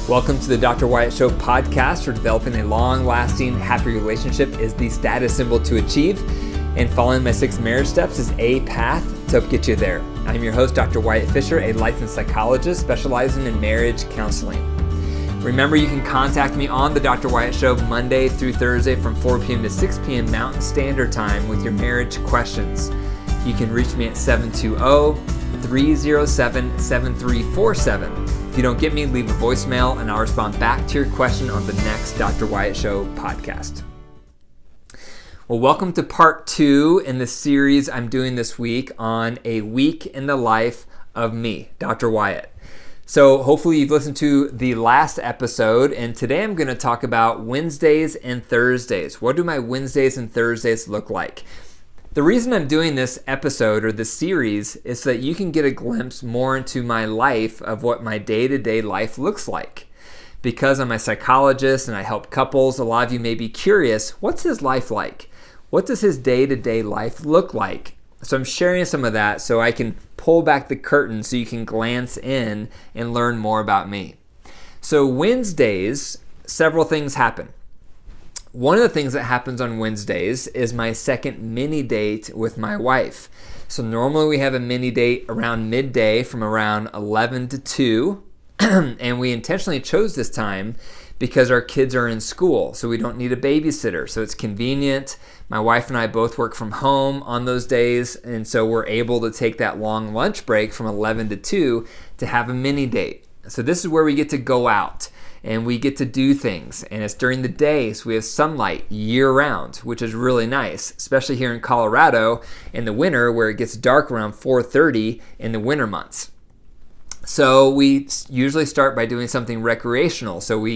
Welcome to the Dr. Wyatt Show podcast, where developing a long-lasting, happy relationship is the status symbol to achieve, and following my 6 marriage steps is a path to help get you there. I'm your host, Dr. Wyatt Fisher, a licensed psychologist specializing in marriage counseling. Remember, you can contact me on the Dr. Wyatt Show Monday through Thursday from 4 p.m. to 6 p.m. Mountain Standard Time with your marriage questions. You can reach me at 720-307-7347. If you don't get me, leave a voicemail and I'll respond back to your question on the next Dr. Wyatt Show podcast. Well, welcome to part 2 in the series I'm doing this week on a week in the life of me, Dr. Wyatt. So hopefully you've listened to the last episode, and today I'm going to talk about Wednesdays and Thursdays. What do my Wednesdays and Thursdays look like? The reason I'm doing this episode or this series is so that you can get a glimpse more into my life of what my day-to-day life looks like. Because I'm a psychologist and I help couples, a lot of you may be curious, what's his life like? What does his day-to-day life look like? So I'm sharing some of that so I can pull back the curtain so you can glance in and learn more about me. So Wednesdays, several things happen. One of the things that happens on Wednesdays is my second mini date with my wife. So normally we have a mini date around midday from around 11 to 2. And we intentionally chose this time because our kids are in school, so we don't need a babysitter. So it's convenient. My wife and I both work from home on those days, and so we're able to take that long lunch break from 11 to 2 to have a mini date. So this is where we get to go out and we get to do things, and it's during the day, so we have sunlight year-round, which is really nice, especially here in Colorado in the winter where it gets dark around 4:30 in the winter months. So we usually start by doing something recreational. So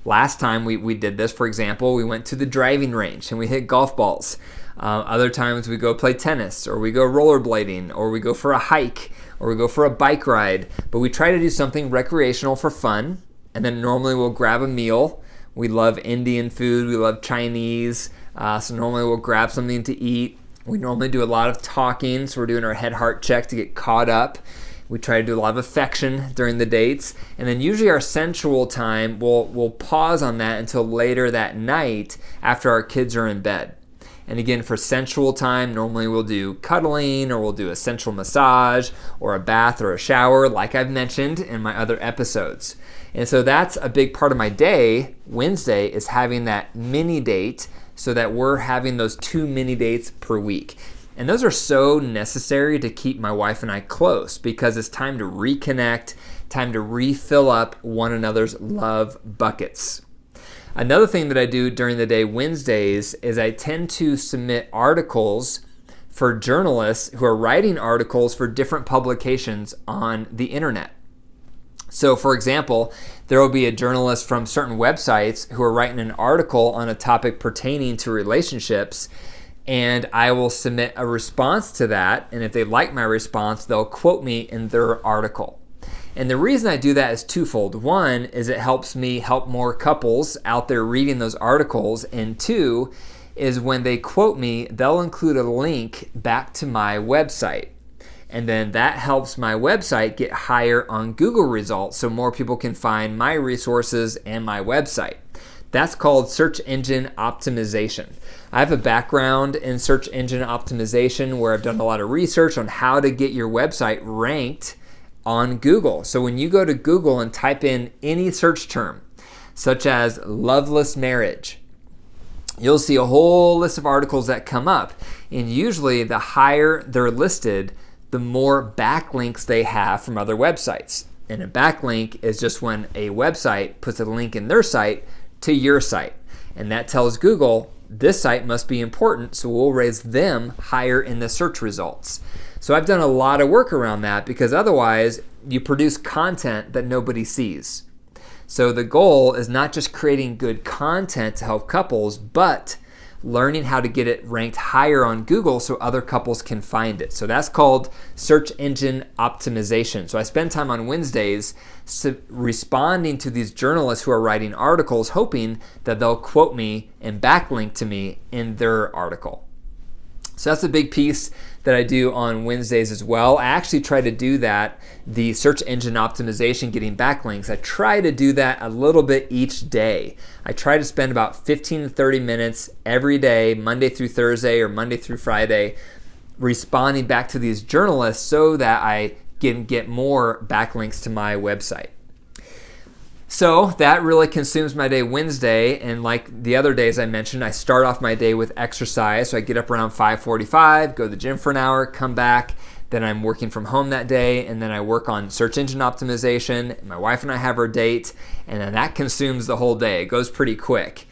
last time we did this, for example, we went to the driving range and we hit golf balls. Other times we go play tennis, or we go rollerblading, or we go for a hike, or we go for a bike ride. But we try to do something recreational for fun. And then normally we'll grab a meal. We love Indian food, we love Chinese, so normally we'll grab something to eat. We normally do a lot of talking, so we're doing our head-heart check to get caught up. We try to do a lot of affection during the dates. And then usually our sensual time, we'll pause on that until later that night after our kids are in bed. And again, for sensual time, normally we'll do cuddling, or we'll do a sensual massage, or a bath, or a shower, like I've mentioned in my other episodes. And so that's a big part of my day, Wednesday, is having that mini date so that we're having those 2 mini dates per week. And those are so necessary to keep my wife and I close because it's time to reconnect, time to refill up one another's love buckets. Another thing that I do during the day Wednesdays is I tend to submit articles for journalists who are writing articles for different publications on the internet. So for example, there will be a journalist from certain websites who are writing an article on a topic pertaining to relationships, and I will submit a response to that, and if they like my response, they'll quote me in their article. And the reason I do that is twofold. One is it helps me help more couples out there reading those articles, and 2 is when they quote me, they'll include a link back to my website. And then that helps my website get higher on Google results so more people can find my resources and my website. That's called search engine optimization. I have a background in search engine optimization where I've done a lot of research on how to get your website ranked on Google. So when you go to Google and type in any search term, such as loveless marriage, you'll see a whole list of articles that come up. And usually the higher they're listed, the more backlinks they have from other websites. And a backlink is just when a website puts a link in their site to your site. And that tells Google, this site must be important, so we'll raise them higher in the search results. So I've done a lot of work around that because otherwise you produce content that nobody sees. So the goal is not just creating good content to help couples, but learning how to get it ranked higher on Google so other couples can find it. So that's called search engine optimization. So I spend time on Wednesdays responding to these journalists who are writing articles, hoping that they'll quote me and backlink to me in their article. So that's a big piece that I do on Wednesdays as well. I actually try to do that, the search engine optimization, getting backlinks. I try to do that a little bit each day. I try to spend about 15 to 30 minutes every day, Monday through Thursday or Monday through Friday, responding back to these journalists so that I can get more backlinks to my website. So that really consumes my day Wednesday, and like the other days I mentioned, I start off my day with exercise. So I get up around 5:45, go to the gym for an hour, come back, then I'm working from home that day, and then I work on search engine optimization. My wife and I have our date, and then that consumes the whole day. It goes pretty quick.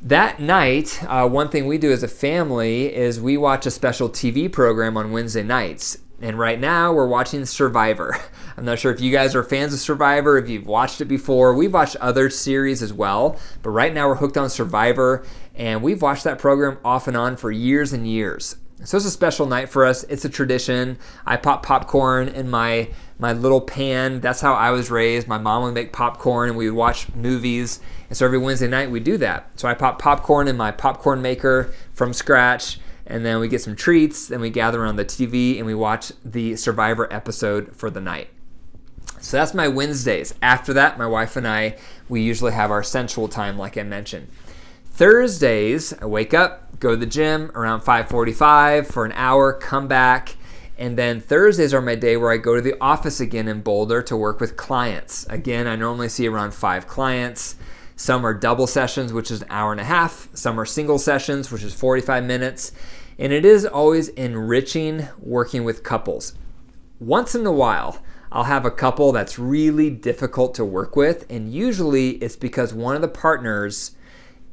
That night, one thing we do as a family is we watch a special TV program on Wednesday nights. And right now we're watching Survivor. I'm not sure if you guys are fans of Survivor, if you've watched it before. We've watched other series as well, but right now we're hooked on Survivor, and we've watched that program off and on for years and years. So it's a special night for us. It's a tradition. I pop popcorn in my little pan. That's how I was raised. My mom would make popcorn and we would watch movies. And so every Wednesday night we do that. So I pop popcorn in my popcorn maker from scratch, and then we get some treats, then we gather around the TV and we watch the Survivor episode for the night. So that's my Wednesdays. After that, my wife and I, we usually have our sensual time like I mentioned. Thursdays, I wake up, go to the gym around 5:45 for an hour, come back, and then Thursdays are my day where I go to the office again in Boulder to work with clients. Again, I normally see around 5 clients. Some are double sessions, which is an hour and a half. Some are single sessions, which is 45 minutes. And it is always enriching working with couples. Once in a while, I'll have a couple that's really difficult to work with, and usually it's because one of the partners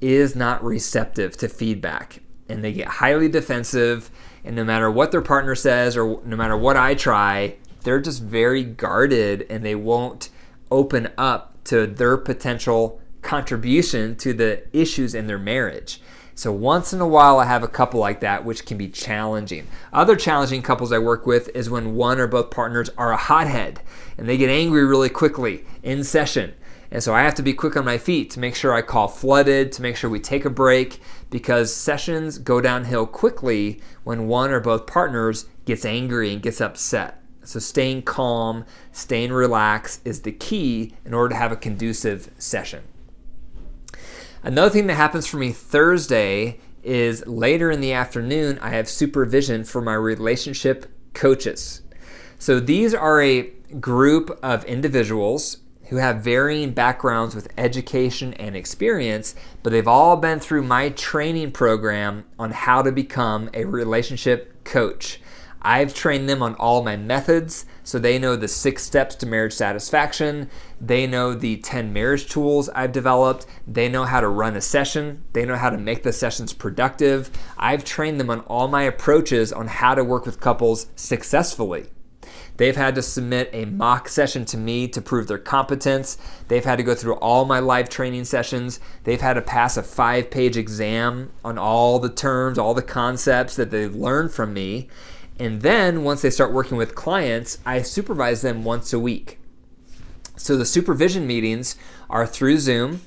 is not receptive to feedback, and they get highly defensive, and no matter what their partner says or no matter what I try, they're just very guarded and they won't open up to their potential contribution to the issues in their marriage. So once in a while I have a couple like that, which can be challenging. Other challenging couples I work with is when one or both partners are a hothead and they get angry really quickly in session. And so I have to be quick on my feet to make sure I call flooded, to make sure we take a break, because sessions go downhill quickly when one or both partners gets angry and gets upset. So staying calm, staying relaxed is the key in order to have a conducive session. Another thing that happens for me Thursday is later in the afternoon, I have supervision for my relationship coaches. So these are a group of individuals who have varying backgrounds with education and experience, but they've all been through my training program on how to become a relationship coach. I've trained them on all my methods, so they know the 6 steps to marriage satisfaction. They know the 10 marriage tools I've developed. They know how to run a session. They know how to make the sessions productive. I've trained them on all my approaches on how to work with couples successfully. They've had to submit a mock session to me to prove their competence. They've had to go through all my live training sessions. They've had to pass a 5-page exam on all the terms, all the concepts that they've learned from me. And then once they start working with clients, I supervise them once a week. So the supervision meetings are through Zoom,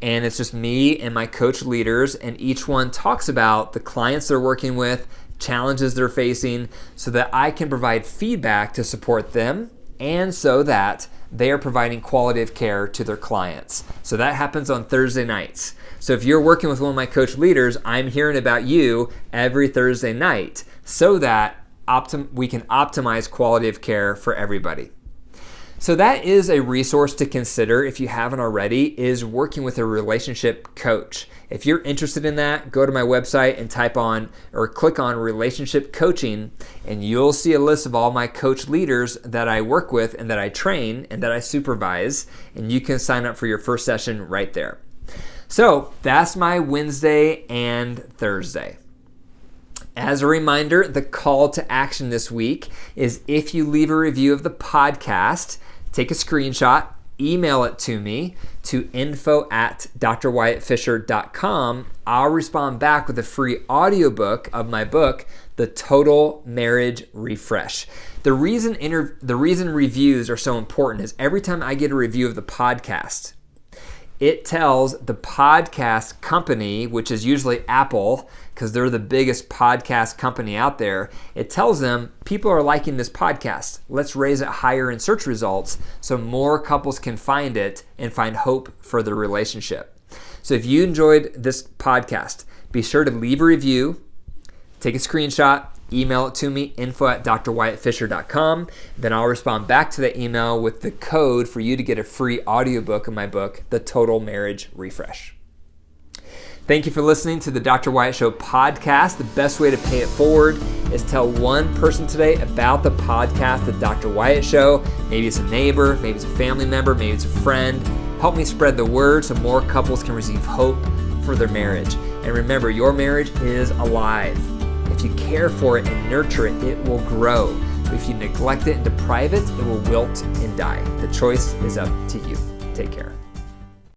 and it's just me and my coach leaders, and each one talks about the clients they're working with, challenges they're facing, so that I can provide feedback to support them and so that they are providing quality of care to their clients. So that happens on Thursday nights. So if you're working with one of my coach leaders, I'm hearing about you every Thursday night so that we can optimize quality of care for everybody. So that is a resource to consider if you haven't already, is working with a relationship coach. If you're interested in that, go to my website and type on or click on relationship coaching, and you'll see a list of all my coach leaders that I work with and that I train and that I supervise, and you can sign up for your first session right there. So that's my Wednesday and Thursday. As a reminder, the call to action this week is if you leave a review of the podcast, take a screenshot, email it to me to info@drwyattfisher.com. I'll respond back with a free audiobook of my book, The Total Marriage Refresh. The reason reviews are so important is every time I get a review of the podcast, it tells the podcast company, which is usually Apple, because they're the biggest podcast company out there, it tells them people are liking this podcast. Let's raise it higher in search results so more couples can find it and find hope for their relationship. So if you enjoyed this podcast, be sure to leave a review, take a screenshot, email it to me, info@drwyattfisher.com. Then I'll respond back to that email with the code for you to get a free audiobook of my book, The Total Marriage Refresh. Thank you for listening to the Dr. Wyatt Show podcast. The best way to pay it forward is tell one person today about the podcast, The Dr. Wyatt Show. Maybe it's a neighbor, maybe it's a family member, maybe it's a friend. Help me spread the word so more couples can receive hope for their marriage. And remember, your marriage is alive. If you care for it and nurture it, it will grow. But if you neglect it and deprive it, it will wilt and die. The choice is up to you. Take care.